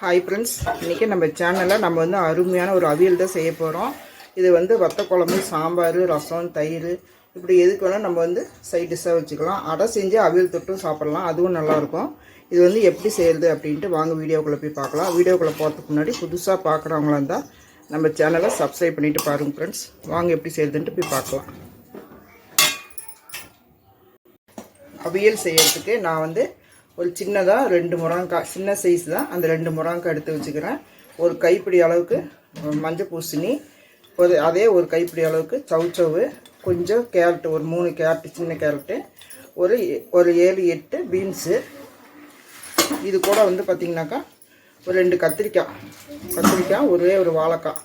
Hi friends, இன்றைக்கி நம்ம சேனலில் நம்ம வந்து அருமையான ஒரு அவியல் தான் செய்ய போகிறோம். இது வந்து வத்த குழம்பு, சாம்பார், ரசம், தயிர் இப்படி எதுக்கு வேணால் நம்ம வந்து சைட் டிஷ்ஷாக வச்சுக்கலாம். அடை செஞ்சு அவியல் தொட்டும் சாப்பிட்லாம், அதுவும் நல்லாயிருக்கும். இது வந்து எப்படி செய்கிறது அப்படின்ட்டு வாங்க வீடியோக்குள்ளே போய் பார்க்கலாம். வீடியோக்குள்ளே போகிறதுக்கு முன்னாடி புதுசாக பார்க்குறவங்களா இருந்தால் நம்ம சேனலை சப்ஸ்கிரைப் பண்ணிவிட்டு பாருங்கள் ஃப்ரெண்ட்ஸ். வாங்க எப்படி செய்கிறதுன்ட்டு போய் பார்க்கலாம். அவியல் செய்கிறதுக்கு நான் வந்து ஒரு சின்னதாக 2 முருங்கைக்காய், சின்ன சைஸ் தான், அந்த 2 முருங்கைக்காய் எடுத்து வச்சுக்கிறேன். ஒரு கைப்பிடி அளவுக்கு மஞ்சள் பூசணி, அதே ஒரு கைப்பிடி அளவுக்கு சவுச்சவு, கொஞ்சம் கேரட்டு, ஒரு 3 கேரட்டு, சின்ன கேரட்டு, ஒரு 7-8 பீன்ஸு. இது கூட வந்து பார்த்திங்கனாக்கா ஒரு 2 கத்திரிக்காய், ஒரே ஒரு வாழைக்காய்,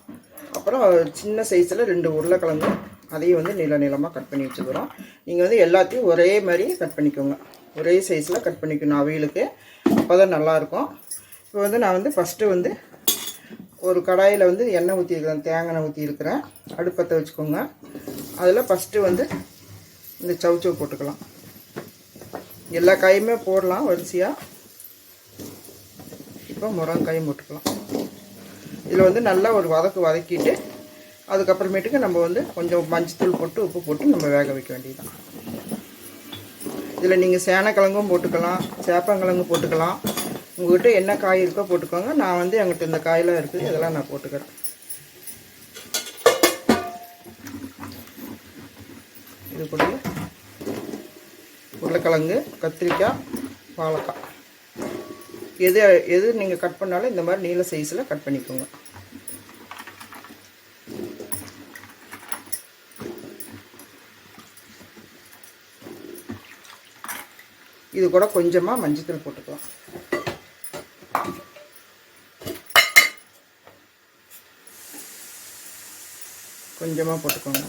அப்புறம் சின்ன சைஸில் 2 உருளைக்கிழங்கு, அதையும் வந்து நீளமாக கட் பண்ணி வச்சுக்கிறோம். நீங்கள் வந்து எல்லாத்தையும் ஒரே மாதிரி கட் பண்ணிக்கோங்க, ஒரே சைஸில் கட் பண்ணிக்கணும் அவியலுக்கு, அப்போ தான் நல்லாயிருக்கும். இப்போ வந்து நான் வந்து ஃபஸ்ட்டு வந்து ஒரு கடாயில் வந்து எண்ணெய் ஊற்றிருக்கிறேன், தேங்காய் எண்ணெய் ஊற்றிருக்கிறேன். அடுப்பத்தை வச்சுக்கோங்க. அதில் ஃபஸ்ட்டு வந்து இந்த சவுச்சவு போட்டுக்கலாம். எல்லா காயுமே போடலாம் வரிசையாக. இப்போ முருங்கைக்காயும் போட்டுக்கலாம். இதில் வந்து நல்லா ஒரு வதக்கிட்டு அதுக்கப்புறமேட்டுக்கு நம்ம வந்து கொஞ்சம் மஞ்சத்தூள் போட்டு உப்பு போட்டு நம்ம வேக வைக்க வேண்டியதுதான். இதில் நீங்கள் சேனக்கிழங்கும் போட்டுக்கலாம், சேப்பங்கிழங்கு போட்டுக்கலாம். உங்கள்கிட்ட என்ன காய் இருக்கோ போட்டுக்கோங்க. நான் வந்து என்கிட்ட இந்த காயெல்லாம் இருக்குது, இதெல்லாம் நான் போட்டுக்கிறேன். இது கூட உருளைக்கிழங்கு, கத்திரிக்காய், வாழைக்காய், எது நீங்கள் கட் பண்ணாலும் இந்த மாதிரி நீல சைஸில் கட் பண்ணிக்கோங்க. இது கூட கொஞ்சமாக மஞ்சத்தூள் போட்டுக்கலாம். கொஞ்சமாக போட்டுக்கோங்க.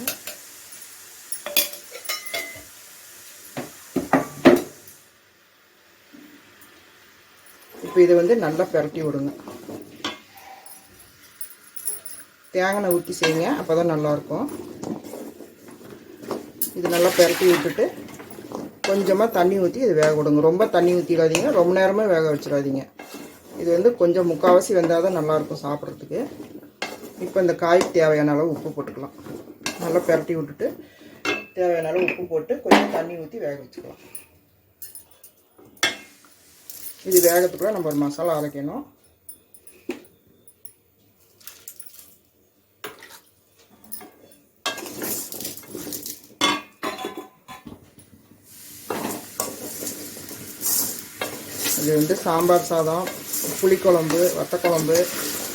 இப்போ இதை வந்து நல்லா பிரட்டி விடுங்க. தேங்காய் ஊற்றி செய்யுங்க, அப்போ தான் நல்லாயிருக்கும். இது நல்லா பிரட்டி விட்டுட்டு கொஞ்சமாக தண்ணி ஊற்றி இது வேக விடுங்க. ரொம்ப தண்ணி ஊற்றிடாதீங்க, ரொம்ப நேரமே வேக வச்சிடாதீங்க. இது வந்து கொஞ்சம் முக்கால்வாசி வெந்தால் தான் நல்லாயிருக்கும் சாப்பிட்றதுக்கு. இப்போ இந்த காய்க்கு தேவையான அளவு உப்பு போட்டுக்கலாம். நல்லா பிரட்டி விட்டுட்டு தேவையான அளவு உப்பு போட்டு கொஞ்சம் தண்ணி ஊற்றி வேக வச்சுக்கலாம். இது வேகத்துக்குள்ள நம்ம ஒரு மசாலா அரைக்கணும். இது வந்து சாம்பார் சாதம், புளிக்குழம்பு, வத்தக்குழம்பு,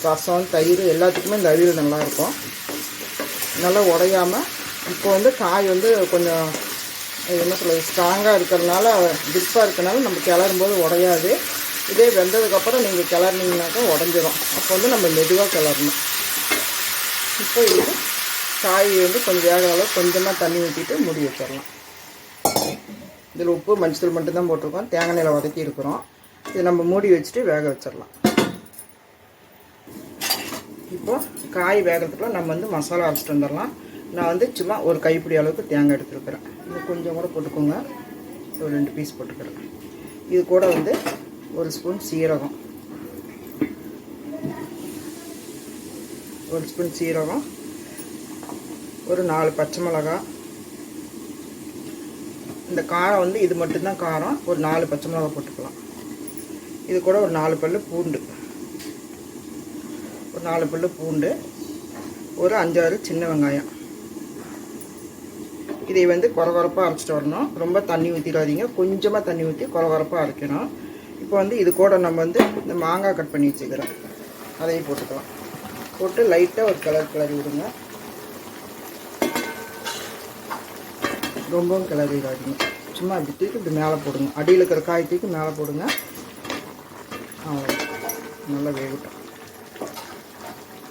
ரசம், தயிர் எல்லாத்துக்குமே இந்த அவியல் நல்லாயிருக்கும். நல்லா உடையாமல். இப்போ வந்து காய் வந்து கொஞ்சம் என்ன சொல்கிறது, ஸ்ட்ராங்காக இருக்கிறதுனால, டிப்பாக இருக்கிறனால நம்ம கிளறும்போது உடையாது. இதே வெந்ததுக்கப்புறம் நீங்கள் கிளறினீங்கனாக்கா உடஞ்சிடும். அப்போ வந்து நம்ம மெதுவாக கிளறணும். இப்போ இது காய் வந்து கொஞ்சம் வேக அளவு கொஞ்சமாக தண்ணி ஊற்றிட்டு மூடி வச்சிடலாம். இதில் உப்பு மஞ்சள் மட்டும்தான் போட்டிருக்கோம், தேங்காய் எண்ணெயில் வதக்கி இருக்கிறோம். இது நம்ம மூடி வச்சுட்டு வேக வச்சிடலாம். இப்போது காய் வேகிறதுக்குள்ள நம்ம வந்து மசாலா அரைச்சிட்டு வந்துடலாம். நான் வந்து சும்மா ஒரு கைப்பிடி அளவுக்கு தேங்காய் எடுத்துருக்கிறேன். இது கொஞ்சம் கூட போட்டுக்கோங்க. ஒரு 2 பீஸ் போட்டுக்கிறேன். இது கூட வந்து ஒரு ஸ்பூன் சீரகம், ஒரு 4 பச்சை மிளகாய். இந்த காரம் வந்து இது மட்டும்தான் காரம். ஒரு 4 பச்சை மிளகாய் போட்டுக்கலாம். இது கூட ஒரு 4 பல்லு பூண்டு, ஒரு 5-6 சின்ன வெங்காயம். இதை வந்து கொரகொரப்பாக அரைச்சிட்டு வரணும். ரொம்ப தண்ணி ஊற்றிடாதீங்க, கொஞ்சமாக தண்ணி ஊற்றி கொரகொரப்பாக அரைக்கணும். இப்போ வந்து இது கூட நம்ம வந்து இந்த மாங்காய் கட் பண்ணி வச்சுக்கிறோம், அதையும் போட்டுக்கலாம். போட்டு லைட்டாக ஒரு கிளறி விடுங்க. ரொம்பவும் கிளறிடாதீங்க, சும்மா அப்படி தூக்கி இப்படி மேலே போடுங்க. அடியில் இருக்கிற காய் தூக்கி மேலே போடுங்க. அவ்வளோ நல்லா வேகட்டும்.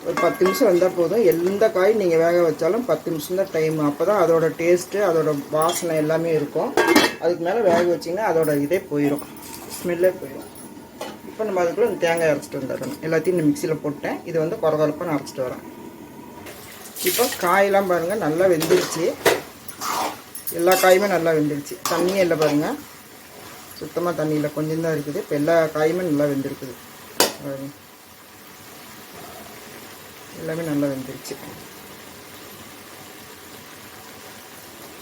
ஒரு 10 நிமிஷம் வந்தால் போதும். எந்த காய் நீங்கள் வேக வச்சாலும் 10 நிமிஷம் தான் டைம். அப்போ தான் அதோட டேஸ்ட்டு, அதோட வாசனை எல்லாமே இருக்கும். அதுக்கு மேலே வேக வச்சிங்கன்னா அதோட இதே போயிடும், ஸ்மெல்லே போயிடும். இப்போ நம்ம அதுக்குள்ளே இந்த தேங்காய் அரைச்சிட்டு வந்துடணும். எல்லாத்தையும் இந்த மிக்சியில் போட்டேன். இது வந்து கொரகொரப்பாக நான் அரைச்சிட்டு வரேன். இப்போ காயெல்லாம் பாருங்கள் நல்லா வெந்துருச்சு. எல்லா காயுமே நல்லா வெந்துருச்சு. தண்ணியே இல்லை பாருங்கள், சுத்தமாக தண்ணி இல்லை, கொஞ்சம் தான் இருக்குது. இப்போ எல்லா காயுமே நல்லா வெந்திருக்குது. எல்லாமே நல்லா வெந்துருச்சு.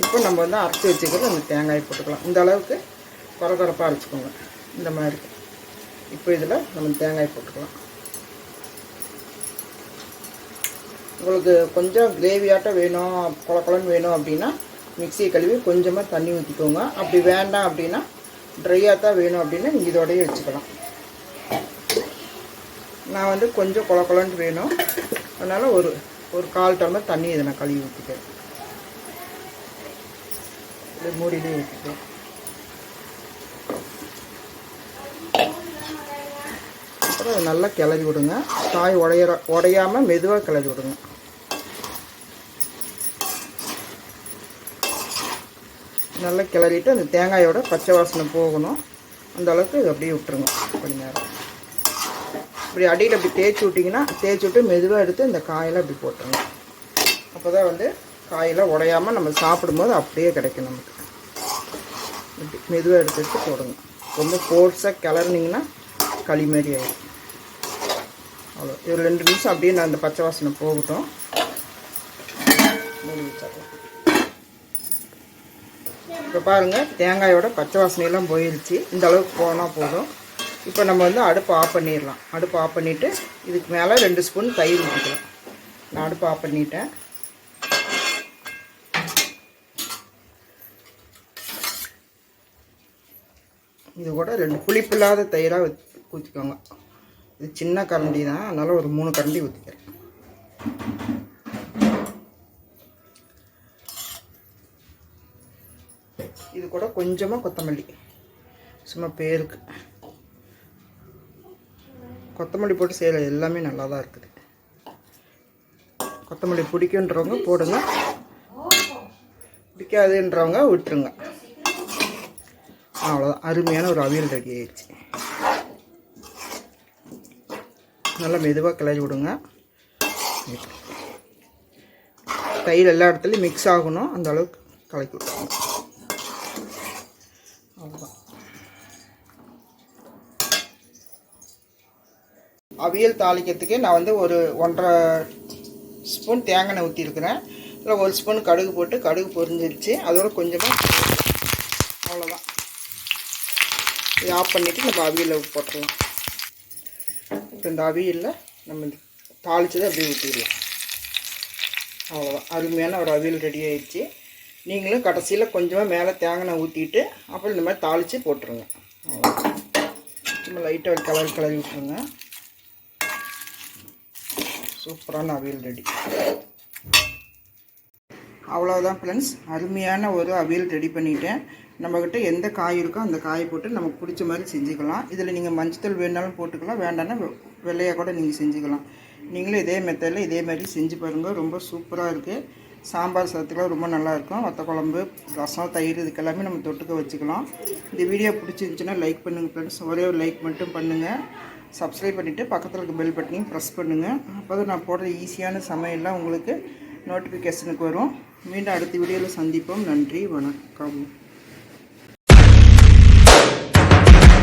இப்போ நம்ம வந்து அரைச்சி வச்சுக்கிறது அந்த தேங்காய் போட்டுக்கலாம். இந்த அளவுக்கு கொரகொரப்பாக அரைச்சிக்கோங்க இந்த மாதிரி. இப்போ இதில் நம்ம தேங்காய் போட்டுக்கலாம். உங்களுக்கு கொஞ்சம் கிரேவியாட்டம் வேணும், கொலன்னு வேணும் அப்படின்னா மிக்சியை கழுவி கொஞ்சமாக தண்ணி ஊற்றிக்கோங்க. அப்படி வேண்டாம் அப்படின்னா ட்ரையாக தான் வேணும் அப்படின்னா நீங்கள் இதோடய வச்சுக்கலாம். நான் வந்து கொஞ்சம் கொலன்னு வேணும், அதனால் ஒரு 1/4 டம்ளர் தண்ணி இதை நான் கழுவி ஊற்றிக்கிறேன். இது மூடிலே ஊற்றிக்கிறேன். அப்புறம் அதை நல்லா கிளறி விடுங்க. காய் உடையாமல் மெதுவாக கிளறி விடுங்க. நல்லா கிளறிட்டு அந்த தேங்காயோட பச்சை வாசனை போகணும், அந்த அளவுக்கு இது அப்படியே விட்டுருங்க கொஞ்ச நேரம். இப்படி அடியில் அப்படி தேய்ச்சி விட்டு மெதுவாக எடுத்து இந்த காயெல்லாம் இப்படி போட்டுருங்க. அப்போ தான் வந்து காயெல்லாம் உடையாமல் நம்ம சாப்பிடும்போது அப்படியே கிடைக்கும் நமக்கு. இப்படி மெதுவாக எடுத்து போடுங்க. ரொம்ப ஃபோர்ஸாக கிளறினீங்கன்னா களி மாதிரி ஆகிடும். அவ்வளோ. ஒரு 2 நிமிஷம் அப்படியே நான் அந்த பச்சை வாசனை போகட்டும். மூடி வச்சிடலாம். இப்போ பாருங்கள், தேங்காயோட பச்சை வாசனையெல்லாம் போயிடுச்சு. இந்த அளவுக்கு போனால் போதும். இப்போ நம்ம வந்து அடுப்பு ஆஃப் பண்ணிடலாம். அடுப்பு ஆஃப் பண்ணிவிட்டு இதுக்கு மேலே 2 ஸ்பூன் தயிர் ஊற்றிக்கலாம். நான் அடுப்பு ஆஃப் பண்ணிட்டேன். இது கூட 2 புளிப்பில்லாத தயிராக ஊற்றிக்கோங்க. இது சின்ன கரண்டி தான், அதனால் ஒரு 3 கரண்டி ஊற்றிக்கிறேன். இது கூட கொஞ்சமாக கொத்தமல்லி, சும்மா பேருக்கு. கொத்தமல்லி போட்டு செய்கிற எல்லாமே நல்லா தான் இருக்குது. கொத்தமல்லி பிடிக்குன்றவங்க போடுங்க, பிடிக்காதுன்றவங்க விட்டுருங்க. அவ்வளோதான், அருமையான ஒரு அவியல் ரெடி ஆயிடுச்சு. நல்லா மெதுவாக கிளறி விடுங்க. தயிர் எல்லா இடத்துலையும் மிக்ஸ் ஆகணும், அந்த அளவுக்கு கலக்கி விட்டுருங்க. அவ்வளோதான். அவியல் தாளிக்கிறதுக்கு நான் வந்து ஒரு 1.5 ஸ்பூன் தேங்காய் எண்ணெய் ஊற்றிருக்கிறேன். இதில் 1 ஸ்பூன் கடுகு போட்டு கடுகு பொரிஞ்சிருச்சு. அதோட கொஞ்சமாக, அவ்வளோதான். இதை ஆஃப் பண்ணிவிட்டு நம்ம அவியலில் போட்டுடலாம். இப்போ இந்த அவியலில் நம்ம தாளித்ததை அப்படியே ஊற்றிடலாம். அவ்வளோதான், அருமையான ஒரு அவியல் ரெடி ஆகிடுச்சு. நீங்களும் கடைசியில் கொஞ்சமாக மேலே தேங்காய் எண்ணெய் ஊற்றிட்டு அப்புறம் இந்த மாதிரி தாளித்து போட்டுருங்க. அவ்வளோதான், சும்மா லைட்டாக கிளறி விட்டுருங்க. சூப்பரான அவியல் ரெடி. அவ்வளோதான் ஃப்ரெண்ட்ஸ், அருமையான ஒரு அவியல் ரெடி பண்ணிட்டேன். நம்மக்கிட்ட எந்த காய் இருக்கோ அந்த காயை போட்டு நமக்கு பிடிச்ச மாதிரி செஞ்சுக்கலாம். இதில் நீங்கள் மஞ்சத்தூள் வேணாலும் போட்டுக்கலாம், வேண்டாம்னா வெள்ளையாக கூட நீங்கள் செஞ்சுக்கலாம். நீங்களும் இதே மெத்தடில் இதே மாதிரி செஞ்சு பாருங்கள். ரொம்ப சூப்பராக இருக்குது. சாம்பார் சாதத்துக்குலாம் ரொம்ப நல்லாயிருக்கும். வத்த குழம்பு, ரசம், தயிர் இதுக்கெல்லாமே நம்ம தொட்டுக்க வச்சுக்கலாம். இந்த வீடியோ பிடிச்சிருந்துச்சுன்னா லைக் பண்ணுங்கள் ஃப்ரெண்ட்ஸ். ஒரே ஒரு லைக் மட்டும் பண்ணுங்கள். சப்ஸ்கிரைப் பண்ணிவிட்டு பக்கத்தில் இருக்க பெல் பட்டனையும் ப்ரெஸ் பண்ணுங்கள். அப்போ தான் நான் போடுற ஈஸியான சமையல்லாம் உங்களுக்கு நோட்டிஃபிகேஷனுக்கு வரும். மீண்டும் அடுத்த வீடியோவில் சந்திப்போம். நன்றி, வணக்கம்.